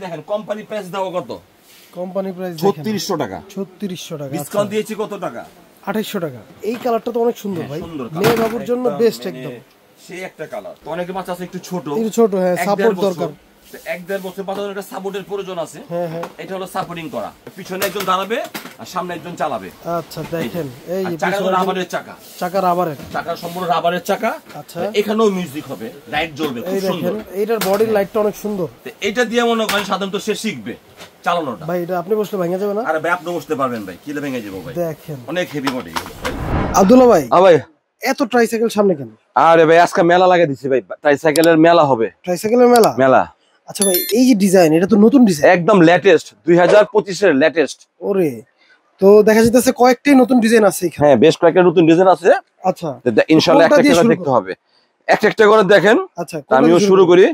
দেখেন company price দাও কত? কোম্পানি প্রাইস 3600 টাকা। 3600 টাকা। ডিসকাউন্ট দিয়েছি কত টাকা? 2800 টাকা। এই কালারটা তো অনেক সুন্দর ভাই, মেয়ে বাবুর জন্য বেস্ট একদম। সেই একটা কালার। তো অনেকে বাচ্চা আছে একটু ছোট, হ্যাঁ, সাপোর্ট দরকার। 1-1.5 বছর বাচ্চাদের একটা সাপোর্টের প্রয়োজন আছে। হ্যাঁ হ্যাঁ, এটা হলো সাপোর্টিং করা। পিছনে একজন দাঁড়াবে আর সামনে একজন চালাবে। আচ্ছা দেখেন, এই চাকা রাবারের চাকা, চাকা সম্পূর্ণ রাবারের চাকা। আচ্ছা, এখানেও মিউজিক হবে, লাইট জ্বলবে, খুব সুন্দর। এইটার বডির লাইটটা অনেক সুন্দর। এটা দিয়ে মনে করেন সাধারণত সে শিখবে চালানোটা। ভাই এটা আপনি বসলে ভেঙে যাবে না? আরে ভাই আপনি বসতে পারবেন ভাই, কিলে ভেঙে যাবো ভাই। দেখেন অনেক হেভি বডি। আব্দুল্লাহ ভাই, ভাই এত ট্রাইসাইকেল সামনে কেন? আরে ভাই আজকে মেলা লাগিয়ে দিছি ভাই, ট্রাইসাইকেলের মেলা হবে। ট্রাইসাইকেলের মেলা। আচ্ছা ভাই, এই যে ডিজাইন, এটা তো নতুন ডিজাইন, একদম লেটেস্ট, 2025 এর লেটেস্ট। ওরে, তো দেখা যাচ্ছে কয়েকটাই নতুন ডিজাইন আছে এখানে। হ্যাঁ, বেশ কয়েকটা নতুন ডিজাইন আছে। আচ্ছা, ইনশাআল্লাহ একটা করে দেখতে হবে, একটা করে দেখেন। আচ্ছা, আমিও শুরু করি।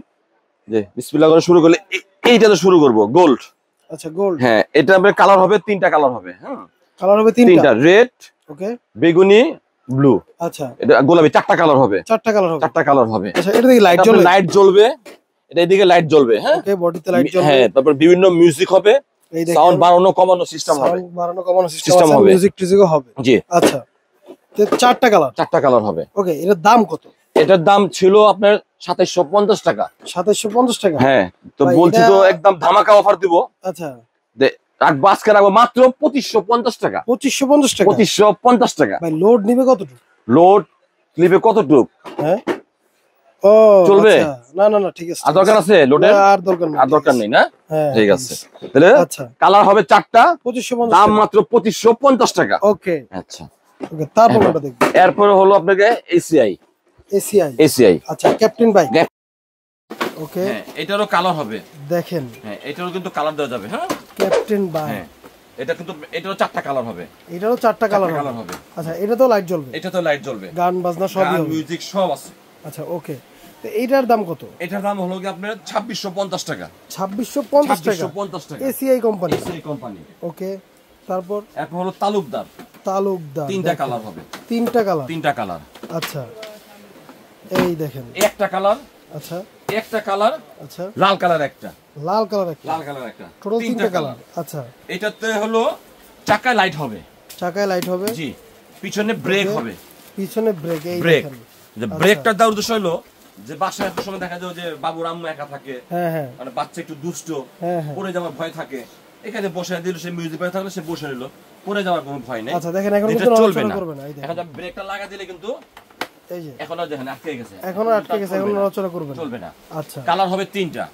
যে বিসমিল্লাহ করে শুরু করলে এইটাতে শুরু করব, গোল্ড। আচ্ছা, গোল্ড। হ্যাঁ, এটা আপনার কালার হবে 3টা কালার হবে। হ্যাঁ, কালার হবে 3টা, রেড, ওকে, বেগুনি, ব্লু। আচ্ছা, এটা গোলাপি, 4টা কালার হবে। 4টা কালার হবে। আচ্ছা, এটা দেখি লাইট জ্বলবে, এটা এদিকে লাইট জ্বলবে। হ্যাঁ, ওকে, বডিতে লাইট জ্বলবে। হ্যাঁ, তারপর বিভিন্ন মিউজিক হবে, সাউন্ড বাড়ানো কমানো সিস্টেম হবে, সিস্টেম হবে, মিউজিক টিউজিকও হবে। জি, আচ্ছা, তো 4টা কালার হবে। ওকে, এটার দাম কত? এটার দাম ছিল আপনার 2750 টাকা। 2750 টাকা? হ্যাঁ, তো বলছি তো একদম ধামাকা অফার দিব। আচ্ছা, আজকে রাখবো মাত্র 2550 টাকা। 2550 টাকা? 2550 টাকা। ভাই লোড নিবে কতটুকু? লোড নিবে কতটুকু? হ্যাঁ, ও চলবে না, ঠিক আছে। আর দরকার আছে লোডের? আর দরকার নেই না? ঠিক আছে, তাহলে আচ্ছা, কালার হবে 4টা, 2550, দাম মাত্র 2550 টাকা। ওকে, আচ্ছা, ওকে, তারপর কোনটা দেখব? এরপর হলো আপনাকে এসিআই। আচ্ছা, ক্যাপ্টেন ভাই। ওকে, হ্যাঁ, এটারও কালার হবে, দেখেন। হ্যাঁ, এটারও কিন্তু কালার দেওয়া যাবে। হ্যাঁ, ক্যাপ্টেন ভাই, হ্যাঁ, এটা কিন্তু এটারও 4টা কালার হবে। এটারও 4টা কালার হবে। আচ্ছা, এটা তো লাইট জ্বলবে? এটা তো লাইট জ্বলবে, গান বাজনা সবই হবে, মিউজিক সব আছে। আচ্ছা, ওকে, তো এইটার দাম কত? এটার দাম হলো কি আপনার 2650 টাকা। 2650 টাকা, এসিআই কোম্পানি। ওকে, তারপর এরপর হলো তালুকদার। 3টা কালার হবে। 3টা কালার। আচ্ছা, এই দেখেন, একটা কালার। আচ্ছা, একটা কালার। আচ্ছা, লাল কালার একটা। টোটাল 3টা কালার। আচ্ছা, এটাতে হলো চাকায় লাইট হবে। জি, পিছনে ব্রেক হবে। এই দেখেন, যে ব্রেকটা দেওয়ার উদ্দেশ্য হলো যে বাসায় একটা সময় দেখা যায় যে বাবুর আম্মু একা থাকে, মানে বাচ্চা একটু দুষ্ট, পড়ে যাওয়ার ভয় থাকে, এখানে বসে দিল, সে মিউজিক বাজে থাকলে সে বসে নিল, পড়ে যাওয়ার কোনো ভয় নেই। আচ্ছা, দেখেন এখন কিন্তু চলবে না। এখন ব্রেকটা লাগা দিলে কিন্তু এই যে এখন দেখেন আটকে গেছে, এখন নড়াচড়া করবে না, চলবে না। আচ্ছা, কালার হবে 3টা,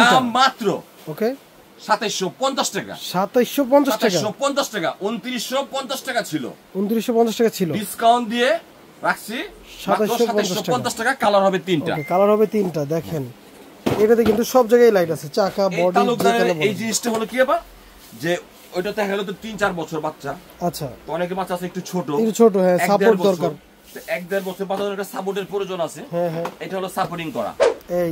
দাম মাত্র ওকে 2750 টাকা। 2750 টাকা। 2950 টাকা ছিল, 2950 টাকা ছিল, ডিসকাউন্ট দিয়ে রাখছি 2750 টাকা। কালার হবে 3টা, দেখেন এটাতে কিন্তু সব জায়গায় লাইট আছে, চাকা, বডি। এই জিনিসটা হলো কি আবার যে ওইটাতে হলো তো 3-4 বছর বাচ্চা। আচ্ছা, তো অনেকে বাচ্চা আছে একটু ছোট, হ্যাঁ, সাপোর্ট দরকার। 1-1.5 বছর বাচ্চাদের একটা সাপোর্টের প্রয়োজন আছে। এটা হলো সাপোর্টিং করা।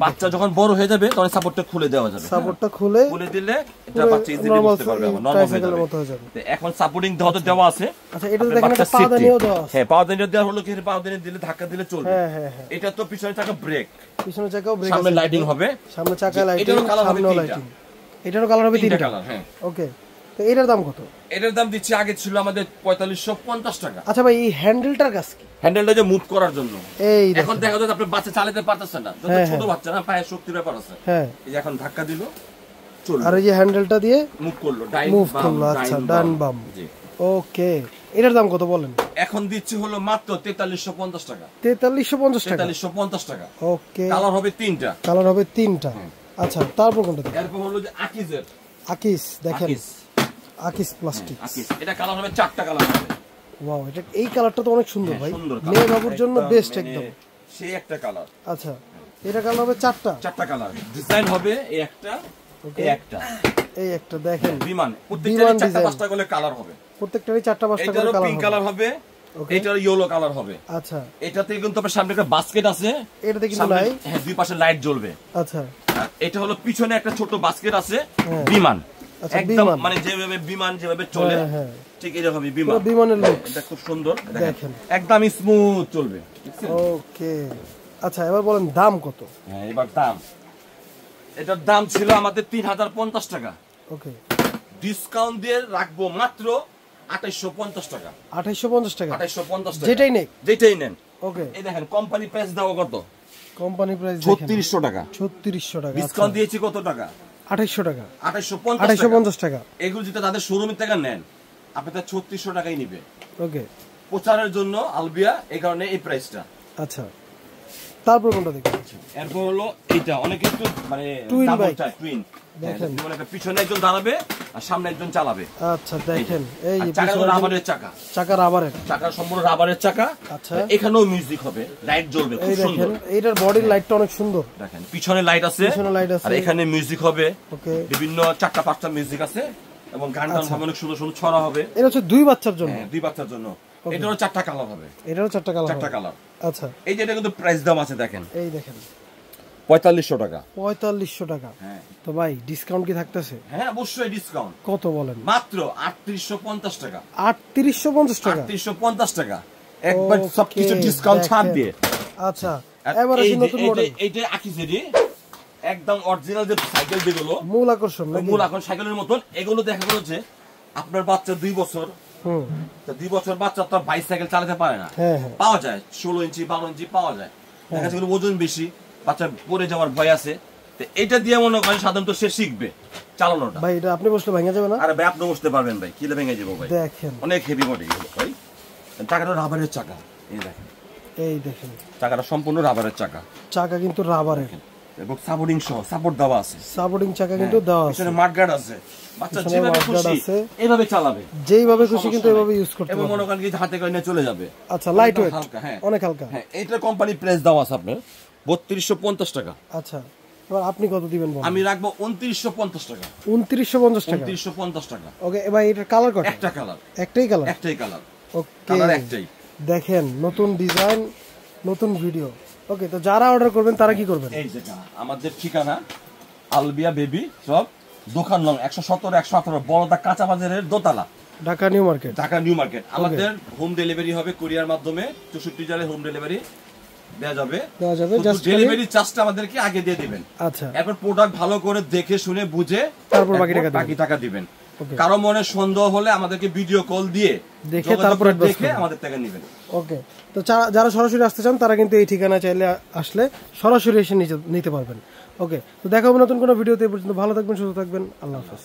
বাচ্চা যখন বড় হয়ে যাবে তখন সাপোর্টটা খুলে দেওয়া যাবে। সাপোর্টটা খুলে দিলে এটা বাচ্চা ইজিলি বুঝতে পারবে, নরমাল হয়ে যাবে। এখন সাপোর্টিং দেওয়া আছে। আচ্ছা, এটা দেখেন একটা পাওদানিও দেওয়া আছে। হ্যাঁ, পাওদানি দেওয়া হলো কি, পাওদানি দিলে ধাক্কা দিলে চলবে। হ্যাঁ, এটা তো পিছনে চাকা ব্রেক, সামনে লাইটিং হবে, সামনে চাকা লাইটিং, এটারও কালার হবে 3টা কালার। হ্যাঁ, ওকে, তো এটার দাম কত? এটার দাম দিচ্ছি, আগে ছিল আমাদের 4550 টাকা। আচ্ছা ভাই, এই হ্যান্ডেলটার কাজ কি? হ্যান্ডেলটা যে মুভ করার জন্য। এই এখন দেখা যাচ্ছে আপনি বাচ্চা চালাতে পারতেছেন না, ছোট বাচ্চা না, পায়ে শক্তির ব্যাপার আছে। হ্যাঁ, এই যে এখন ধাক্কা দিল চলবে, আর এই যে হ্যান্ডেলটা দিয়ে মুভ করলো, আচ্ছা, ডান বাম। জি, ওকে, এটার দাম কত বলেন? এখন দিচ্ছি হলো মাত্র 4350 টাকা। 4350 টাকা। ওকে, কালার হবে 3টা। আচ্ছা, তারপর কোনটা? এরপর হলো যে আকিস, দেখেন আকিস প্লাস্টিক। এটা কালার হবে 4টা কালার হবে। ওয়াও, এই কালারটা তো অনেক সুন্দর ভাই, মেয়ে বাবুর জন্য বেস্ট একদম। সেই একটা কালার। আচ্ছা, এটা কালার হবে 4টা কালার। ডিজাইন হবে এই একটা, এই একটা দেখেন, বিমান। প্রত্যেকটারই 4টা-5টা করে কালার হবে, প্রত্যেকটারই 4টা-5টা করে কালার হবে। পিঙ্ক কালার হবে, এটার ইয়েলো কালার হবে। আচ্ছা, এটাতে কিন্তু আপনার সামনে একটা বাস্কেট আছে, এটাতে কিন্তু নাই। হ্যাঁ, দুই পাশে লাইট জ্বলবে। আচ্ছা, এটা হলো পিছনে একটা ছোট বাস্কেট আছে, বিমান। একদম মানে যেভাবে বিমান যেভাবে চলে ঠিক এরকমই বিমানের লুক। এটা খুব সুন্দর, দেখেন একদম স্মুথ চলবে। ওকে, আচ্ছা, এবার বলেন দাম কত? হ্যাঁ, এবার দাম এটার দাম ছিল আমাদের 3050 টাকা। ওকে, ডিসকাউন্ট দিয়ে রাখবো মাত্র 2850 টাকা। 2850 টাকা, 2850 টাকা, যেটাই নেন। ওকে, এই দেখেন কোম্পানি প্রাইস দাও কত? কোম্পানি প্রাইস 3600 টাকা। 3600 টাকা। ডিসকাউন্ট দিয়েছি কত টাকা? 2800 টাকা। 2850 টাকা। এগুলো যেটা তাদের শোরুমের থেকে নেন, আপনি তো 3600 টাকাই নিবে। ওকে, প্রচারের জন্য আলবিয়া, এই কারণে এই প্রাইসটা। আচ্ছা, তারপর কোনটা দেখি? এরপর হলো এইটা, অনেকে একটু মানে ডাবল চাই, টুইন। দেখেন মানে পিছনে একজন দাঁড়াবে আর সামনে একজন চালাবে। আচ্ছা, দেখেন এই চাকা রাবারের চাকা, চাকা সম্পূর্ণ রাবারের চাকা। আচ্ছা, এখানেও মিউজিক হবে, লাইট জ্বলবে, খুব সুন্দর। এইটার বডির লাইটটা অনেক সুন্দর। দেখেন পিছনে লাইট আছে, আর এখানে মিউজিক হবে। ওকে, বিভিন্ন 4টা-5টা মিউজিক আছে এবং গান হবে, অনেক সুন্দর সুন্দর ছড়া হবে। এটা হচ্ছে 2 বাচ্চার জন্য। হ্যাঁ, 2 বাচ্চার জন্য। এটারও 4টা কালার হবে। এটারও 4টা কালার। 4টা কালার। আচ্ছা, এই যে এটা কিন্তু প্রাইস দাম আছে, দেখেন এই দেখেন 4500 টাকা। 4500 টাকা। হ্যাঁ, তো ভাই ডিসকাউন্ট কি থাকতেছে? হ্যাঁ, অবশ্যই ডিসকাউন্ট। কত বলেন? মাত্র 3850 টাকা। 3850 টাকা। 3850 টাকা, একবার সবকিছু ডিসকাউন্ট ছাড় দিয়ে। আচ্ছা, এবার আসি নতুন মডেল। এইটা আকিজেরি একদম অরিজিনাল যে সাইকেল যেগুলো, মূল আকর্ষণ নাকি? মূল আকর্ষণ সাইকেলের মতন। এগুলো দেখা গেল যে আপনার বাচ্চা 2 বছর, তো 2 বছর বাচ্চা তো বাইসাইকেল চালাতে পারে না। পাওয়া যায় 16 ইঞ্চি 12 ইঞ্চি পাওয়া যায়। দেখা যাচ্ছে ওজন বেশি, বাচ্চা পড়ে যাওয়ার ভয় আছে, তো এটা দিয়ে মনে করেন সাধারণত সে শিখবে চালানোটা। ভাই এটা আপনি বসলে ভেঙে যাবে না? আরে ভাই আপনি বসতে পারবেন ভাই, কিলে ভেঙে যাবো ভাই। দেখেন অনেক হেভি মডেল ভাই। চাকাটা রাবারের চাকা, এই দেখেন চাকাটা সম্পূর্ণ রাবারের চাকা। চাকা কিন্তু রাবারের এবং সাপোর্টিং সহ সাপোর্ট দেওয়া আছে। সাপোর্টিং চাকা কিন্তু দেওয়া আছে। এখানে মাড গার্ড আছে, বাচ্চা যেভাবে খুশি এইভাবে চালাবে, যেইভাবে খুশি কিন্তু এইভাবে ইউজ করতে এবং মনে করেন কি হাতে করে নিয়ে চলে যাবে। আচ্ছা, লাইট ওয়েট, অনেক হালকা। হ্যাঁ, এটা কোম্পানি প্রাইস দেওয়া আছে আপনার 3250 টাকা। আচ্ছা, এবার আপনি কত দিবেন বলেন? আমি রাখবো 2950 টাকা। 2950 টাকা। 2950 টাকা। ওকে, এবার এটার কালার কত? একটা কালার, একটাই কালার, একটাই কালার। ওকে, কালার একটাই। দেখেন নতুন ডিজাইন, নতুন ভিডিও। ওকে, তো যারা অর্ডার করবেন তারা কি করবেন? এই যে আমাদের ঠিকানা আলবিয়া বেবি সব, দোকান নং 117 118 বড়দা কাঁচা বাজারের দোতলা, Dhaka new market. Dhaka new market. আমাদের হোম ডেলিভারি হবে কুরিয়ার মাধ্যমে, 64 জেলায় হোম ডেলিভারি দেয়া যাবে। জাস্ট ডেলিভারি চার্জটা আমাদেরকে আগে দিয়ে দিবেন। আচ্ছা, এরপর প্রোডাক্ট ভালো করে দেখে শুনে বুঝে তারপর বাকি টাকা দিবেন। কারো মনে সন্দেহ হলে আমাদেরকে ভিডিও কল দিয়ে দেখে তারপর দেখে আমাদের টাকা নেবেন। ওকে, তো যারা সরাসরি আসতে চান তারা কিন্তু এই ঠিকানা চাইলে আসলে সরাসরি এসে নিতে পারবেন। ওকে, তো দেখা হবে নতুন কোনো ভিডিওতে। এই পর্যন্ত ভালো থাকবেন, সুস্থ থাকবেন, আল্লাহ হাফেজ।